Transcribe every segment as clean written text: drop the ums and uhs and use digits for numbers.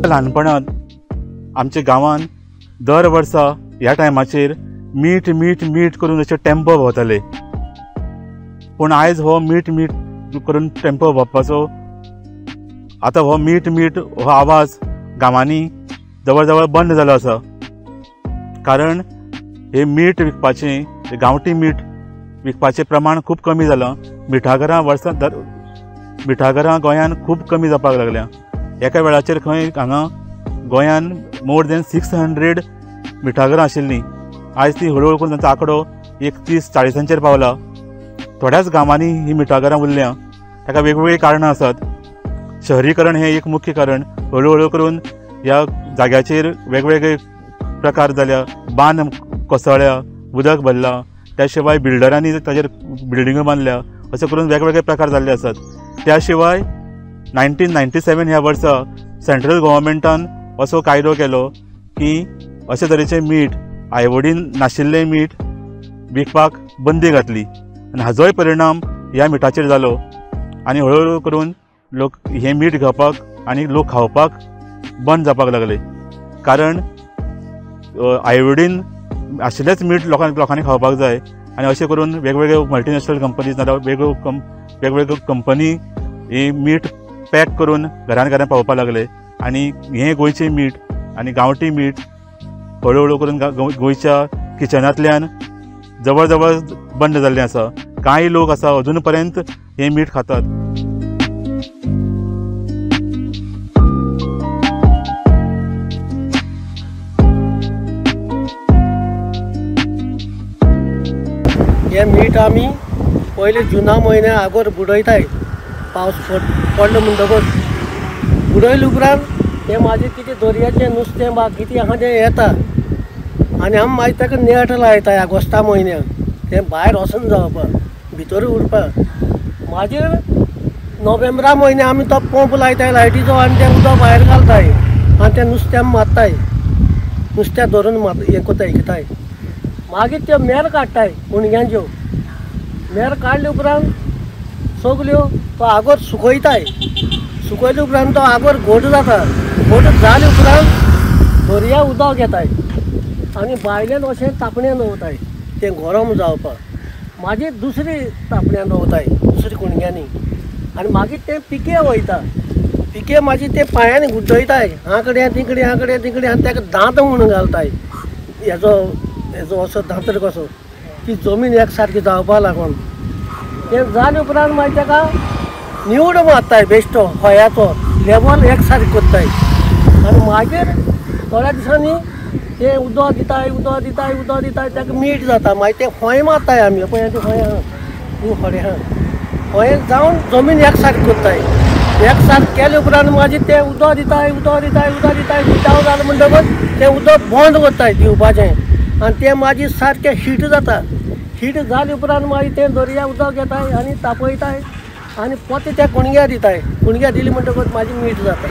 ल्हानपणांत आमच्या गांवांत दर वर्सा ह्या टायमाचेर मीठ मीठ मीठ करून अशे टेम्पो भोंवताले. पूण आयज हो मीठ मीठ करून टेम्पो भोंवपाचो आतां हो मीठ मीठ हो आवाज गांवांनी जवळ जवळ बंद जालो आसा. कारण हे मीठ विकपाचें गांवठी मीठ विकपाचें प्रमाण खूब कमी जालां. मिठागरां वर्सां मिठागरां गोंयांत खूब कमी जावपाक लागल्या. एका वेळाचेर खंय हांगा गोंयांत मोर देन 600 मिठागरां आशिल्लीं. आयज ती हळू हळू करून तांचो आंकडो 30-40 पावला. थोड्याच गांवांनी ही मिठागरां उरल्या. ताका वेगवेगळीं कारणां आसात. शहरीकरण हें एक मुख्य कारण. हळू हळू करून ह्या जाग्याचेर वेगवेगळे प्रकार जाल्या. बांद कोसळ्ळ्या, उदक भरलां. त्या शिवाय बिल्डरांनी ताचेर बिल्डिंगो बांदल्या. अशें करून वेगवेगळे प्रकार जाल्ले आसात. त्या शिवाय 1997 ह्या वर्सा सेंट्रल गव्हर्मेंटान असो कायदो केलो की अशे तरेचें मीठ आयओडीन नाशिल्लें मीठ विकपाक बंदी घातली. आनी हाजोय परिणाम ह्या मिठाचेर जालो. आनी हळू करून लोक हें मीठ घेवपाक आनी लोक खावपाक बंद जावपाक लागले. कारण आयोडीन आशिल्लेंच मीठ लोकांनी खावपाक जाय. आनी अशें करून वेगवेगळे मल्टीनॅशनल कंपनीज नाजाल्यार वेगवेगळ्यो कंपनी ही मीठ पॅक करून घरान घरान पावोवपाक लागले. आनी हें गोंयचें मीठ आनी गांवठी मीठ हळू हळू करून गोंयच्या किचनांतल्यान जवळ जवळ बंद जाल्लें आसा. कांय लोक आसा अजून पर्यंत हें मीठ खातात. हे मीठ आमी पयलीं जुना म्हयन्या आगोर बुडयताय. पावस पडलो म्हणटकच बुडयले उपरांत तें मागीर कितें दर्याचें नुस्तें वा कितें आहा तें येता आनी आमी मागीर ताका नेट लायताय ऑगस्टा म्हयन्याक. तें भायर वचून जावपाक भितर उरपाक. मागीर नोव्हेंबरा म्हयन्या आमी तो पंप लायताय लायटीचो आनी तें उदक भायर घालताय आनी तें नुस्तें आमी मारताय. नुस्तें धरून हें कोताय घेताय. मागीर त्यो मेर काडटाय कुणग्यांच्यो. मेर काडले उपरांत सगल्यो तो आगोर सुकयताय. सुकयले उपरांत तो आगोर घोट जाता. घोट जाले उपरांत दर्या उदक येताय आनी भायल्यान अशें तापण्यान दवरताय तें गरम जावपाक. मागीर दुसरी तापण्यान दवरताय दुसरी कुणग्यांनी आनी मागीर तें पिके वयता. पिके मागीर तें पांयांनी गुड्डयताय हाकडे तिकडे हाकडे तिकडे आनी ताका दांत म्हणून घालताय. हेजो असो दांतर कसो की जमीन एक सारकी जावपा लागून. तें जाले उपरांत मागीर ताका निवड मारताय बेश्टो हयाचो लेवल एक सारकी करताय. आनी मागीर थोड्या दिसांनी तें उदक दिताय उदक दिताय उदक दिताय ताका मीठ जाता. मागीर तें हय मारताय आमी. पळय तें हय आहा ती हडे आहा हय जावन जमीन एक सारकी करताय. एक सारकी केले उपरांत मागीर तें उदक दिताय उदक दिताय उदक दिताय पिटाव जालें म्हणटकच तें उदक बंद करताय दिवपाचें. आनी तें मागीर सारकें हीट जाता. हीट जाले उपरांत मागीर तें दर्या उदक येताय आनी तापयताय आनी पोते त्या कुणग्या दिताय. कुणग्या दिली म्हणटकच मागीर मीठ जाता.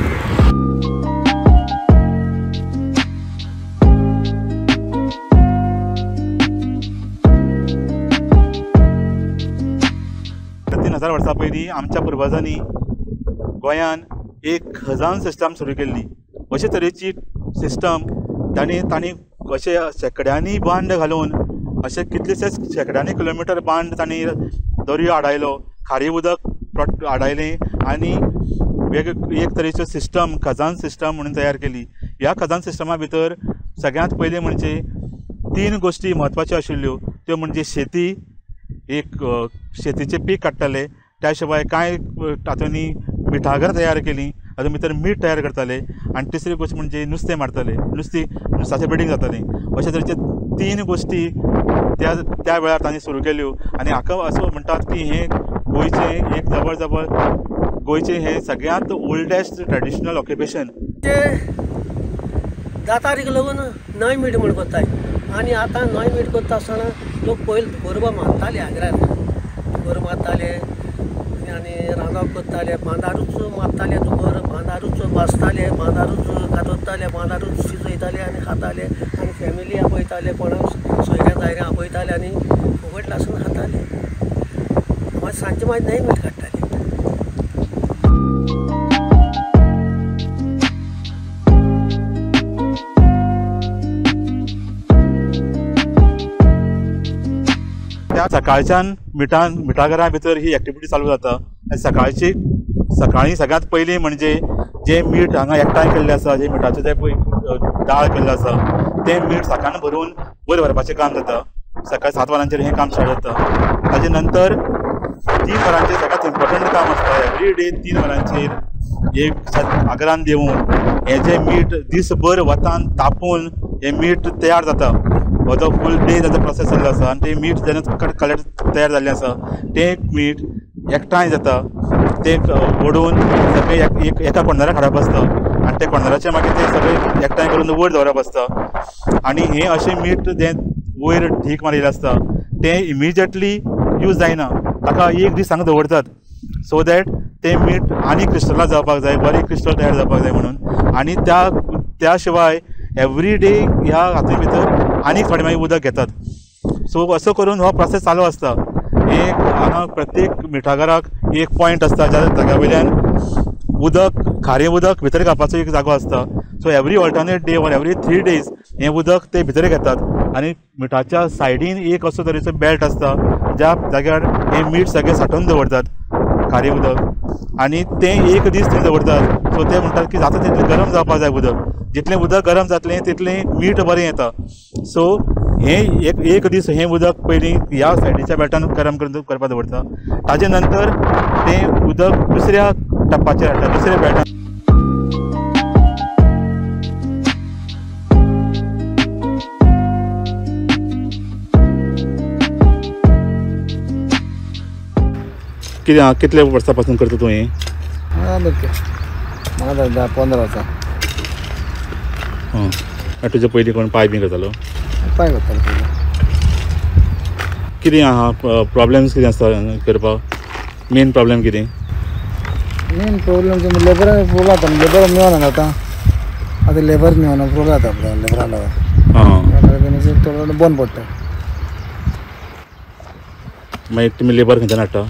वर्सां पयलीं आमच्या पुर्वजांनी गोंयान एक खजान सिस्टम सुरू केल्ली. अशे तरेची सिस्टम तांणी अशे शेकड्यांनी बांद घालून अशे कितलेशेच शेकड्यांनी किलोमिटर बांद तांणी दर्यो आडायलो. खारी उदक आडायलें आनी एक तरेचो सिस्टम खजान सिस्टम म्हणून तयार केली. ह्या खजान सिस्टमा भितर सगळ्यांत पयलीं म्हणजे 3 गोश्टी म्हत्वाच्यो आशिल्ल्यो. त्यो म्हणजे शेती, एक शेतीचें पीक काडटाले. त्या शिवाय कांय तातूंनी मिठागर तयार केली. हातूंत भितर मीठ तयार करताले. आनी तिसरी गोश्ट म्हणजे नुस्तें मारताले. नुस्त्याचें ब्रिडींग जातालें. अशे तरेचे 3 गोश्टी त्या वेळार तांणी सुरू केल्यो. आनी हाका असो म्हणटात की हें गोंयचें एक जवळ जवळ गोंयचें हें सगळ्यांत ओल्डेस्ट ट्रेडिशनल ऑक्युपेशन. तें दातारीक लागून न्हंय मीठ म्हूण करताय. आनी आतां न्हंय मीठ करता आसतना लोक पयलीं गोरवां मारताले आग्रार. गोरवां मारताले आनी रांदप करताले. बांदारूच मारताले दुकर. बांदारूच भाजताले. बांदारूच कातरताले. बांदारूच शिजयताले आनी खाताले. आनी फॅमिली आपयताले. कोणाक सोयऱ्या दायऱ्या आपयताले आनी फुगट लासून खाताले. मागीर सांजचे मागीर न्हंय मीठ काडटाले. सकाळच्यान मिठागरा भितर ही एक्टिविटी चालू जाता. सकाळी सगळ्यात पयलीं म्हणजे जे मीठ हांगा एकठांय केल्लें आसा, जे मिठाचें जे पळय दाळ केल्लो आसा तें मीठ साकान भरून वयर व्हरपाचें काम जाता. सकाळी 7 वरांचेर हें काम स्टार्ट जाता. ताजे नंतर 3 वरांचेर सगळ्यात इम्पॉर्टंट काम आसता. एवरी डे 3 वरांचेर एक आगरान देवून हें जें मीठ दीसभर वतान तापोवन हें मीठ तयार जाता. हो जो फूल डे ताचो प्रोसेस जाल्लो आसा आनी तें मीठ जेन्ना कलेक्ट तयार जाल्लें आसा तें मीठ एकठांय जाता. तें ओडून सगळें एका कोंडराक हाडप आसता आनी त्या कोंडराचें मागीर तें सगळें एकठांय करून वयर दवरप आसता. आनी हें अशें मीठ जें वयर ढीक मारिल्लें आसता तें इमिजिएटली यूज जायना. ताका एक दीस हांगा दवरतात सो दॅट तें मीठ आनी क्रिस्टलां जावपाक जाय, बरें क्रिस्टल तयार जावपाक जाय म्हणून. आनी त्या शिवाय एवरी डे ह्या हातूंत भितर आनीक थोडें मागीर उदक घेतात. सो असो करून हो प्रोसेस चालू आसता. एक हांगा प्रत्येक मिठागराक एक पॉयंट आसता ज्या जाग्या वयल्यान उदक खारें उदक भितर घालपाचो एक जागो आसता. So every alternate day or every 3 days हें उदक ते भितर घेतात आनी मिठाच्या सायडीन एक असो तरेचो बेल्ट आसता ज्या जाग्यार हें मीठ सगळें सांठोवन दवरतात, खारें उदक. आनी तें एक दीस थंय दवरतात. सो ते म्हणटात की जाता तितलें गरम जावपाक जाय उदक. जितलें उदक गरम जातलें तितलें मीठ बरें येता. सो हें एक दीस हें उदक पयलीं ह्या सायडीच्या बेल्टान गरम करपाक दवरता. ताजे नंतर तें उदक दुसऱ्या टप्पाचेर हाडटा, दुसऱ्या बेल्टान. कितल्या वर्सां पासून करता तूं हें? म्हाका 10-15 वर्सां. तुजे पयलीं कोण पांय बी करतालो? पांय करतालो पयलीं. कितें आहा प्रॉब्लेम्स कितें आसता करपाक? मेन प्रॉब्लेम कितें? मेन प्रॉब्लेम लेबराक प्रोब्लम जाता. लेबर मेळना आतां लेबर मेळना प्रोब्लम जाता लेबरा लागून. थोडो बंद पडटा. मागीर तुमी लेबर खंयच्यान हाडटा?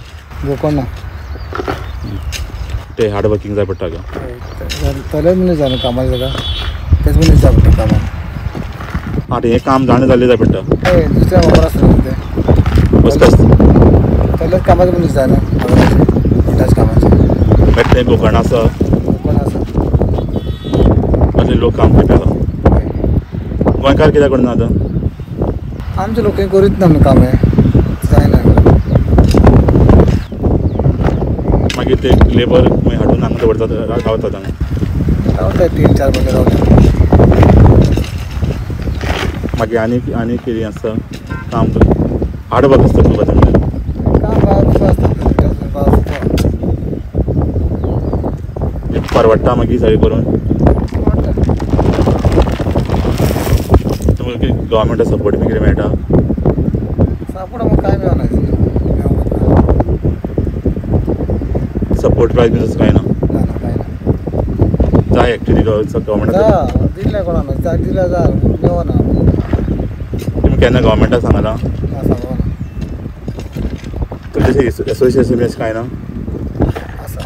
गोकर्णा. ते हार्ड वर्किंग जाय पडटा का? तलेच मनीस जाय कामाक जाता तेच मनीस जाय पडटा कामाक. हें काम जाणें जाल्लें जाय पडटा. हय दुसऱ्या वापर आसता तें तलेच कामाचे मनीस जाय ना मिठाच्या कामाचे. मागीर तें गोकर्णा आसा? गोकर्णा आसा. असले लोक काम करता. गोंयकार कित्याक करना आतां? आमचे लोक करीत ना न्हू काम हें जायना. मागीर ते लेबर हाडून हांगा दवरतात रावतात हांगा? रावतात 3-4 म्हयने रावतात. मागीर आनी कितें आसता काम? हार्ड वर्क आसता तुका तें? काम बाय आसता परवडटा मागीर सगळें करून? तुमकां गव्हर्मेंटा सपोर्ट बी कितें मेळटा? सपोर्ट आमकां कांय मेळना. सपोर्ट प्रायज बी तसो कांय ना? कांय ना. जाय एक्चुली गव्हर्मेंटाक दिल्लें कोणा दिल्या जाय मेळना. तुमी केन्ना गव्हर्मेंटाक सांगलां? सांगना. तुमचें एसोसिएशन बी अशें कांय ना? आसा.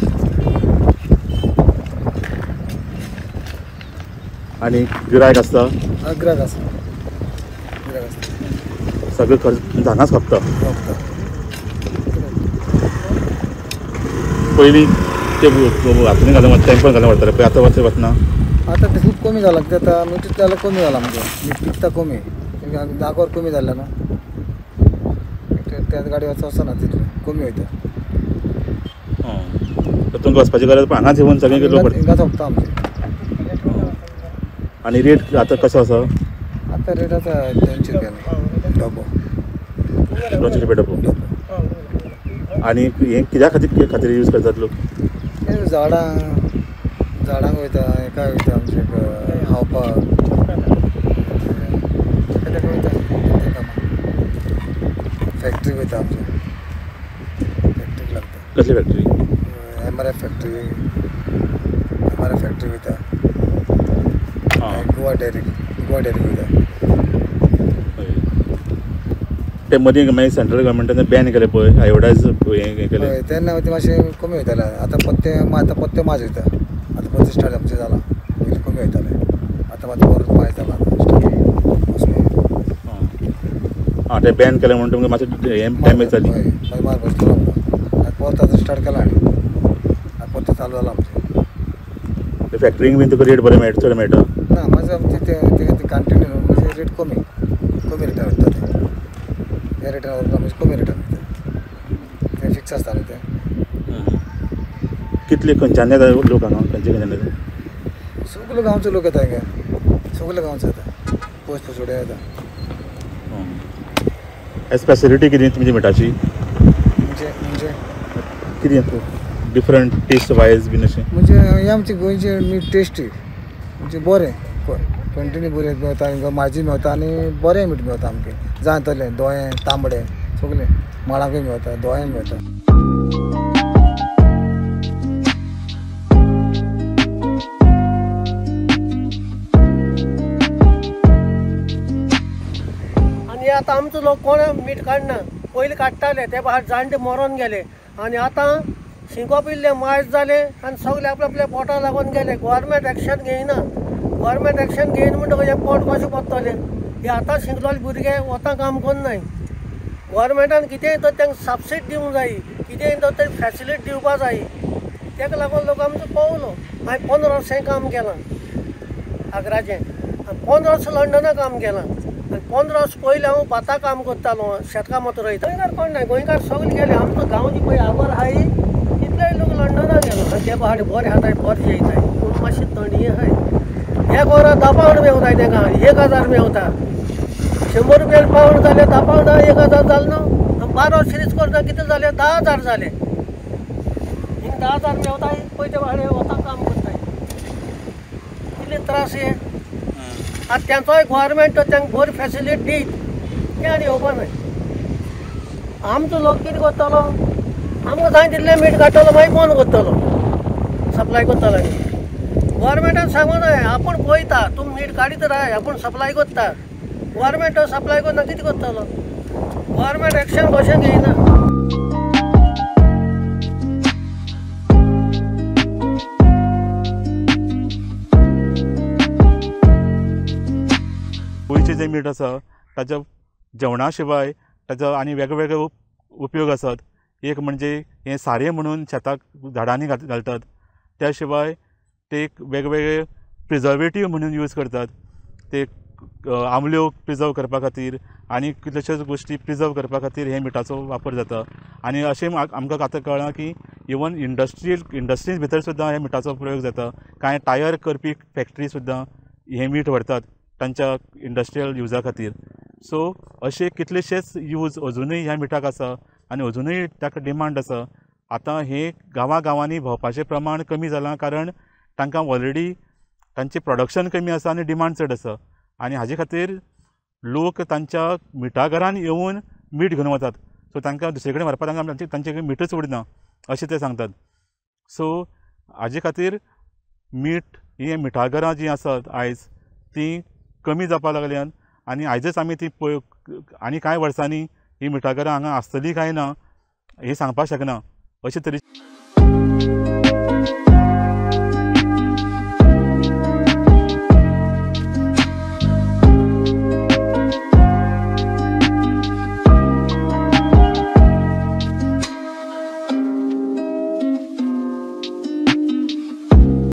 आनी गिरायक आसता? गिरायक आसा. सगळें खर्च हांगाच खपता? पयलीं ते हातून घालून टँकर घालून व्हरताले पळय, आतां वचून वचना? आतां ते खूब कमी जाला. आतां मीठ जाल्यार कमी जाला आमचें. मीठ पिकता कमी. जागोर कमी जाल्ले न्हू. त्याच गाडी वचना तितलें कमी वयता. तुमकां वचपाची गरज पळय हांगाच येवन सगळें लोक हिंगाच सोंपता आमचें. आनी रेट आतां कसो आसा? आतां रेट आसा 200 रुपयांनी डबो. 200 रुपया डबो. आनी हें कित्या खातीर यूज करतात लोक? झाडांक वयता, हेका वयता आमचे खावपाक वयता. फॅक्ट्रीक वयता आमचे. फॅक्ट्रीक लागता. कसली फॅक्ट्री? MRF फॅक्ट्री वयता. गोवा डेअरीक वयता. ते मदीं मागीर सेंट्रल गव्हर्मेंटान बॅन केलें पळय आयोडायज हें केलें. तेन्ना ते मातशें कमी वयतालें. आतां पत्ते माज वयता. आतां पत्ते स्टार्ट आमचें जाला. पयलीं कमी वयतालें. आतां मात परत माज जाला. हां तें बॅन केलें म्हणून तुमकां मातशें हें डॅमेज जाली. हय मार बसलो परत आतां स्टार्ट केला हांवें परत चालू जाला आमचें. फॅक्टरींक बीन तुका रेट बरें मेळटा, चड मेळटा? ना माझं आमचें तें कंटिन्यू म्हणजे रेट कमी रेटार वता तें. ह्या रेटार वता म्हणजे कमी रेटार वता तें फिक्स आसता न्हू तें. कितले खंयच्यान येता लोक हांगा, खंयच्यान येता? सगळे गांवचे लोक येता हिंगा, सगळे गांवचे येता, पयस पयस येता. स्पेशलिटी कितें तुमची मिठाची? म्हणजे कितें डिफरंट टेस्ट वायज बीन अशें? म्हणजे हें आमचें गोंयचें मीठ टेस्टी म्हणजे बरें कंटिन्यू बरें मेळटा हिंगा, माजी मेळटा आनी बरें मीठ मेळटा आमकां. जाय तसलें दोळें तांबडें सगलें माडाकूय मेळटा, दोळ्यां मेळटा. आनी आतां आमचो लोक कोण मीठ काडना, पयलीं काडटाले ते भायर जाणटे मरोन गेले आनी आतां शिंकोप इल्ले मायज जाले आनी सगळे आपल्या आपल्या पोटा लागून गेले. गव्हर्मेंट एक्शन घेयना, गव्हर्मेंट एक्शन घेयना म्हणटकच हे पोट कशें पडटलें. हे आतां शिकलेले भुरगे वता काम करनाय. गव्हर्मेंटान कितेंय तर तांकां सबसिडी दिवंक जाय, कितेंय तर ते फॅसिलिटी दिवपाक जाय. ताका लागून लोक आमचो पळोवलो. हांवें 15 वर्सां काम केलां आग्राचें आनी 15 वर्सां लंडना काम केलां आनी 15 वर्सां पयलीं हांव भातां काम करतालो, शेतकामत रोयता. गोंयकार कोण ना, गोंयकार सगळे गेले. आमचो गांव जी पळय आगर आहाय तितलेय लोक लंडना गेलो आनी ते भायर बरे खाताय, बरे जेयताय. पूण मातशें थंडी आहाय. एक वरां 10 पावंड मेवताय तांकां, 1000 मेवता. 100 रुपयान पावंड जाले 10 पावंड 1000 जालें न्हू. 12 सिरीज करता कितें जालें 10,000 जाले. हिंग 10,000 मेवताय, पळय ते भायर वता काम करताय. कितले त्रास हे. आतां तेंचोय गव्हर्मेंट तांकां बरी फॅसिलिटी दीत, तें आनी येवपा नाय. आमचो लोक कितें करतलो, आमकां जाय तितलें मीठ काडटलो मागीर बंद करतलो सप्लाय करतलो. गव्हर्मेंटान सांगूं जाय आपूण पळयता, तुमी मीठ काडीत राय, आपूण सप्लाय करता. गव्हर्मेंट सप्लाय करना कितें करतलो. गव्हर्मेंट एक्शन कशें घेयना. गोंयचें जें मीठ आसा ताच्या जेवणा शिवाय ताचो आनी वेगवेगळे उपयोग आसात. एक म्हणजे हें सारें म्हणून शेताक झाडांनी घालतात. त्या शिवाय ते वेगवेगळे प्रिजर्वेटीव म्हणून यूज करतात. ते आमल्यो प्रिजर्व करपा खातीर आनी कितलेश्योच गोश्टी प्रिजर्व करपा खातीर हे मिठाचो वापर जाता. आनी अशें आमकां आतां कळ्ळां की इवन इंडस्ट्रीज भितर सुद्दां हे मिठाचो प्रयोग जाता. कांय टायर करपी फॅक्टरी सुद्दां हें मीठ व्हरतात तांच्या इंडस्ट्रियल युजा खातीर. सो अशे कितलेशेच यूज अजुनूय ह्या मिठाक आसा आनी अजुनूय ताका डिमांड आसा. आतां हे गांवांनी भोंवपाचें प्रमाण कमी जालां कारण तांकां ऑलरेडी तांचें प्रोडक्शन कमी आसा आनी डिमांड चड आसा. आनी हाजे खातीर लोक तांच्या मिठा घरान येवन मीठ घेवन वतात. सो तांकां दुसरे कडेन व्हरपाक तांचे कडेन मिठूच उरना अशें ते सांगतात. सो हाजे खातीर मीठ ही मिठा घरां जीं आसात आयज तीं कमी जावपाक लागल्यान आनी आयजच आमी ती आनी कांय वर्सांनी ही मिठा घरां हांगा आसतलीं काय ना हें सांगपाक शकना. अशे तरेची